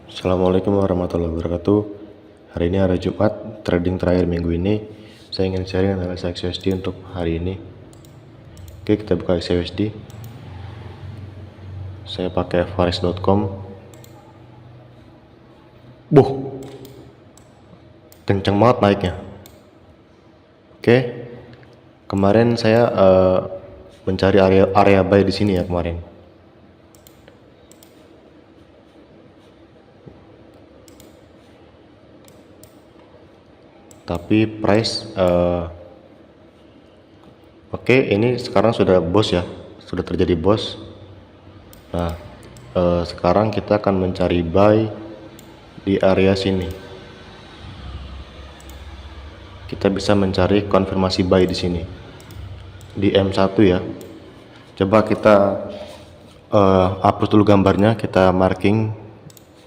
Assalamualaikum warahmatullahi wabarakatuh. Hari ini hari Jumat, trading terakhir minggu ini. Saya ingin sharing analisa XUSD untuk hari ini. Oke, kita buka XUSD. Saya pakai forex.com. Kenceng banget naiknya. Oke, kemarin saya mencari area buy di sini ya kemarin. Tapi price oke, ini sekarang sudah bos ya, sudah terjadi bos. Nah, sekarang kita akan mencari buy di area sini. Kita bisa mencari konfirmasi buy di sini di M1 ya. Coba kita hapus dulu gambarnya, kita marking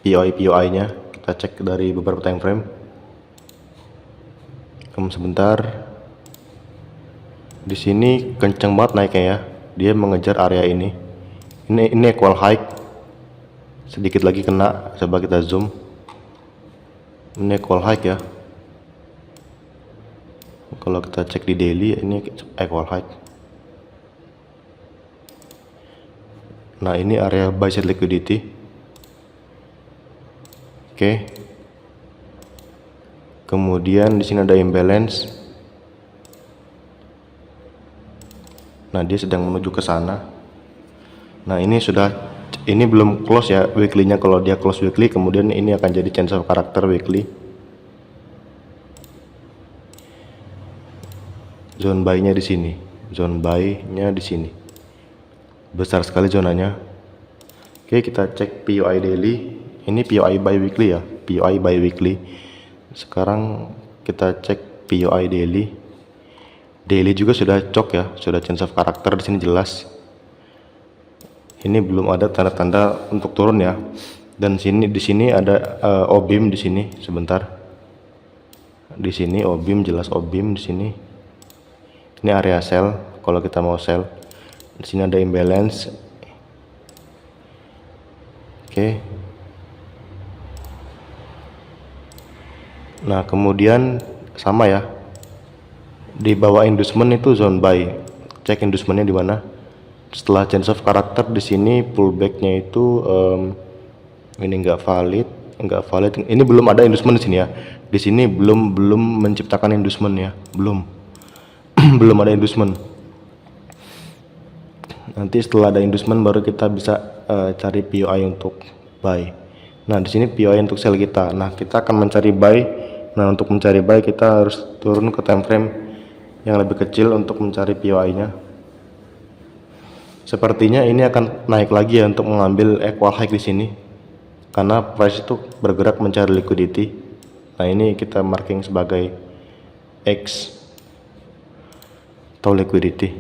POI nya, kita cek dari beberapa time frame. Tunggu sebentar. Di sini kenceng banget naiknya ya, dia mengejar area ini. Ini equal high, sedikit lagi kena. Coba kita zoom. Ini equal high ya. Kalau kita cek di daily, ini equal high. Nah, ini area buy side liquidity. Oke. Kemudian di sini ada imbalance. Nah, dia sedang menuju ke sana. Nah, ini belum close ya weekly-nya. Kalau dia close weekly, kemudian ini akan jadi change of character weekly. Zone buy-nya di sini. Zone buy-nya di sini. Besar sekali zonanya. Oke, kita cek POI daily. Ini POI buy weekly ya, POI buy weekly. Sekarang kita cek POI daily. Daily juga sudah cok ya, sudah change of character di sini jelas. Ini belum ada tanda-tanda untuk turun ya. Dan di sini ada OBIM di sini sebentar. Di sini OBIM, jelas OBIM di sini. Ini area sell kalau kita mau sell. Di sini ada imbalance. Oke. Nah, kemudian sama ya. Di bawah inducement itu zone buy. Cek inducementnya di mana. Setelah change of character di sini pullbacknya itu ini enggak valid. Ini belum ada inducement di sini ya. Di sini belum menciptakan inducement ya, belum. Belum ada inducement. Nanti setelah ada inducement baru kita bisa cari POI untuk buy. Nah, di sini POI untuk sell kita. Nah, kita akan mencari buy. Nah, untuk mencari buy kita harus turun ke time frame yang lebih kecil untuk mencari POI-nya. Sepertinya ini akan naik lagi ya untuk mengambil equal high di sini. Karena price itu bergerak mencari liquidity. Nah, ini kita marking sebagai X atau liquidity.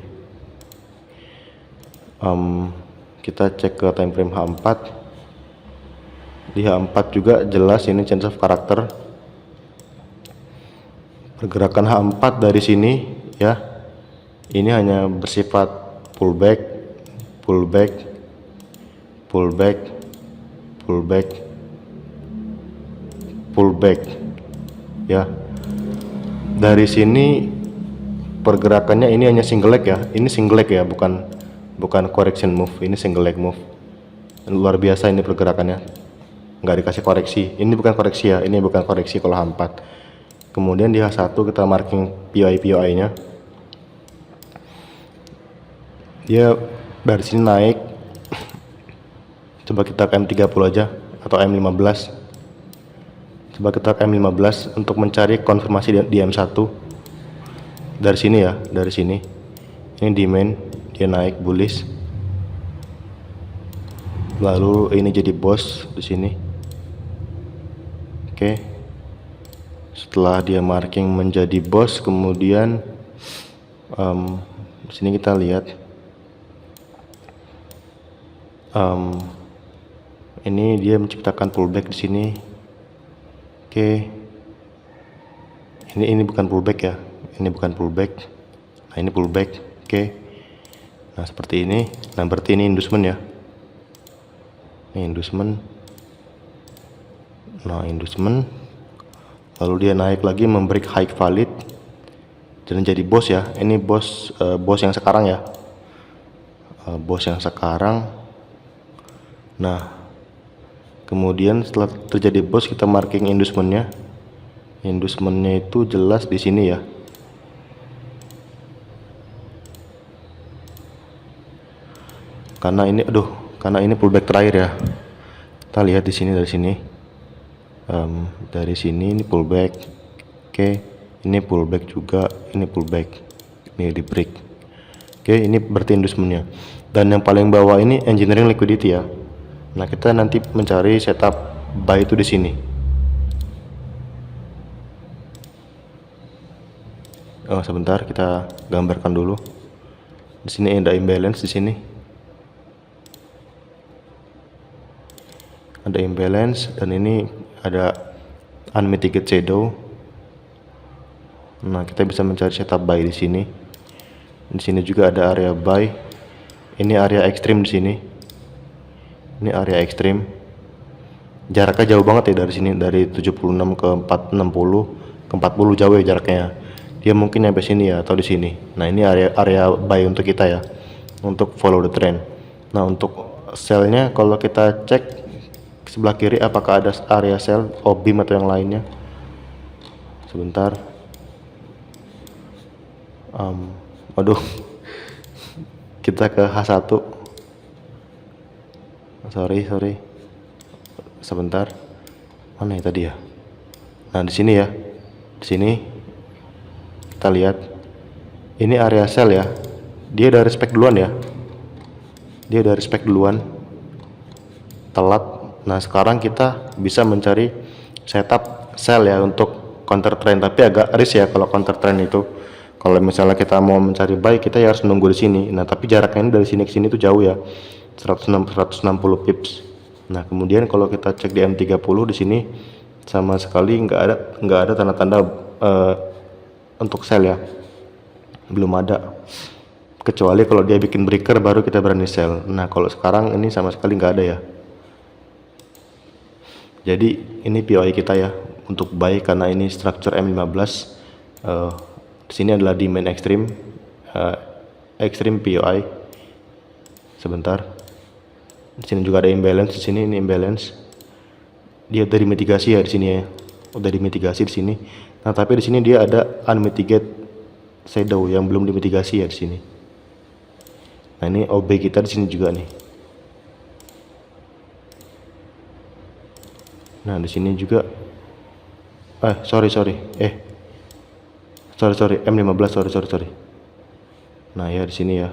Kita cek ke time frame H4. Di H4 juga jelas ini change of character. Pergerakan H4 dari sini ya, ini hanya bersifat pullback ya. Dari sini pergerakannya ini hanya single leg ya, ini single leg ya, bukan correction move, ini single leg move. Luar biasa ini pergerakannya, nggak dikasih koreksi. Ini bukan koreksi ya, ini bukan koreksi kalau H4. Kemudian di H1 kita marking POI nya. Dia dari sini naik. Coba kita ke M30 aja atau M15. Coba kita ke M15 untuk mencari konfirmasi di M1. Dari sini ya, dari sini. Ini demand, dia naik bullish. Lalu ini jadi bos di sini. Oke. Setelah dia marking menjadi bos, kemudian di sini kita lihat ini dia menciptakan pullback di sini. Oke. Ini bukan pullback ya, ini bukan pullback. Nah, ini pullback. Oke. Nah, seperti ini. Nah, berarti ini inducement ya. Ini inducement. Nah, inducement, lalu dia naik lagi membreak high valid dan jadi bos ya. Ini bos yang sekarang ya, bos yang sekarang. Nah, kemudian setelah terjadi bos, kita marking inducementnya. Inducementnya itu jelas di sini ya. Karena ini pullback terakhir ya. Kita lihat di sini, dari sini. Dari sini ini pullback. Oke, ini pullback juga, ini pullback. Ini di break. Oke, ini berarti inducementnya. Dan yang paling bawah ini engineering liquidity ya. Nah, kita nanti mencari setup buy itu di sini. Oh, sebentar, kita gambarkan dulu. Di sini ada imbalance di sini. Ada imbalance dan ini ada unmitigated shadow. Nah, kita bisa mencari setup buy di sini. Di sini juga ada area buy. Ini area ekstrim di sini. Ini area ekstrim. Jaraknya jauh banget ya dari sini, dari 76 ke 460 ke 40 jauh ya jaraknya. Dia mungkin sampai sini ya, atau di sini. Nah, ini area buy untuk kita ya, untuk follow the trend. Nah, untuk sellnya kalau kita cek sebelah kiri apakah ada area sell, OBIM atau yang lainnya. Sebentar. Waduh. Kita ke H1. Sorry. Sebentar. Mana ya tadi ya? Nah, di sini ya. Di sini kita lihat. Ini area sell ya. Dia udah respect duluan ya. Telat. Nah, sekarang kita bisa mencari setup sell ya untuk counter trend, tapi agak risk ya kalau counter trend itu. Kalau misalnya kita mau mencari buy, kita ya harus nunggu di sini. Nah, tapi jaraknya ini dari sini ke sini tuh jauh ya. 160 pips. Nah, kemudian kalau kita cek di M30 di sini sama sekali nggak ada tanda-tanda untuk sell ya. Belum ada. Kecuali kalau dia bikin breaker baru kita berani sell. Nah, kalau sekarang ini sama sekali nggak ada ya. Jadi ini POI kita ya untuk buy karena ini structure M15. Di sini adalah demand extreme, extreme POI. Sebentar. Di sini juga ada imbalance. Di sini ini imbalance. Dia udah dimitigasi ya di sini ya. Udah dimitigasi di sini. Nah, tapi di sini dia ada unmitigated shadow yang belum dimitigasi ya di sini. Nah, ini OB kita di sini juga nih. Nah, di sini juga sorry M15 sorry. Nah, ya di sini ya.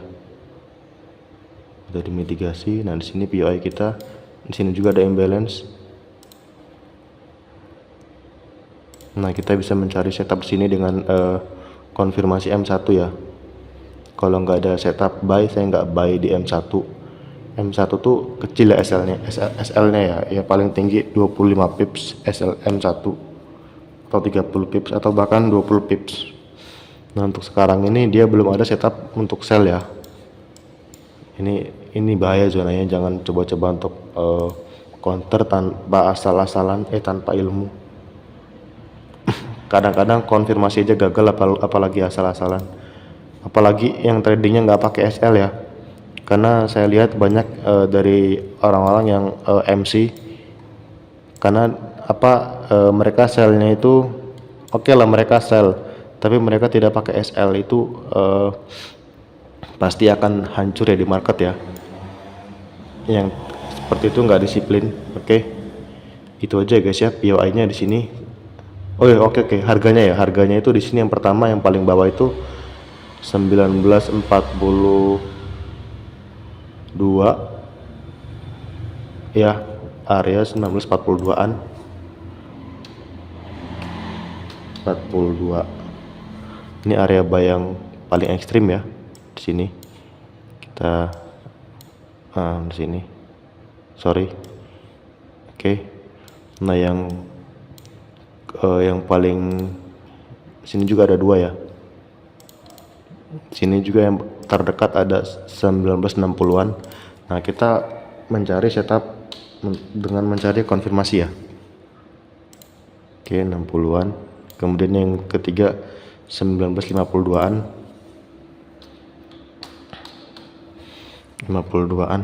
Udah dimitigasi. Nah, di sini POI kita. Di sini juga ada imbalance. Nah, kita bisa mencari setup di sini dengan konfirmasi M1 ya. Kalau nggak ada setup buy, saya nggak buy di M1. M1 tuh kecil ya SL-nya ya paling tinggi 25 pips SL M1 atau 30 pips atau bahkan 20 pips. Nah, untuk sekarang ini dia belum ada setup untuk sell ya. Ini bahaya zonanya, jangan coba-coba untuk counter tanpa asal-asalan tanpa ilmu. Kadang-kadang konfirmasi aja gagal, apalagi asal-asalan. Apalagi yang tradingnya nggak pakai SL ya. Karena saya lihat banyak dari orang-orang yang MC, karena mereka sellnya itu oke lah, mereka sell, tapi mereka tidak pakai SL itu pasti akan hancur ya di market ya. Yang seperti itu nggak disiplin. Oke. Itu aja guys ya POI-nya di sini. Oh ya, oke. Harganya itu di sini yang pertama yang paling bawah itu 1942 ya, area 1942-an 42. Ini area buy yang paling ekstrim ya di sini. Kita di sini. Sorry. Oke. Nah, yang paling sini juga ada dua ya. Sini juga yang terdekat ada 1960-an. Nah, kita mencari setup dengan mencari konfirmasi ya. Oke, 60-an. Kemudian yang ketiga 1952-an. 52-an.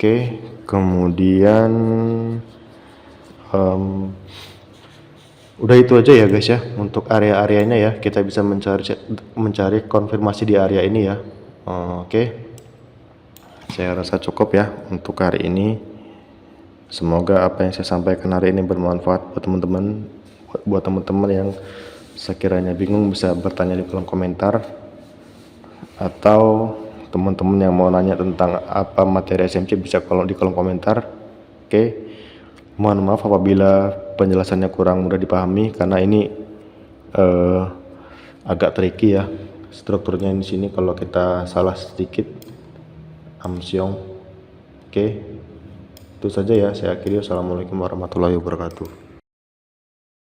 Oke, kemudian udah itu aja ya guys ya untuk area-areanya ya. Kita bisa mencari konfirmasi di area ini ya. Oke, saya rasa cukup ya untuk hari ini. Semoga apa yang saya sampaikan hari ini bermanfaat buat teman-teman. Buat teman-teman yang sekiranya bingung bisa bertanya di kolom komentar, atau teman-teman yang mau nanya tentang apa materi SMC bisa di kolom komentar. Oke, mohon maaf apabila penjelasannya kurang mudah dipahami karena ini agak tricky ya strukturnya di sini. Kalau kita salah sedikit amsyong. Oke, itu saja ya, saya akhiri. Wassalamualaikum warahmatullahi wabarakatuh.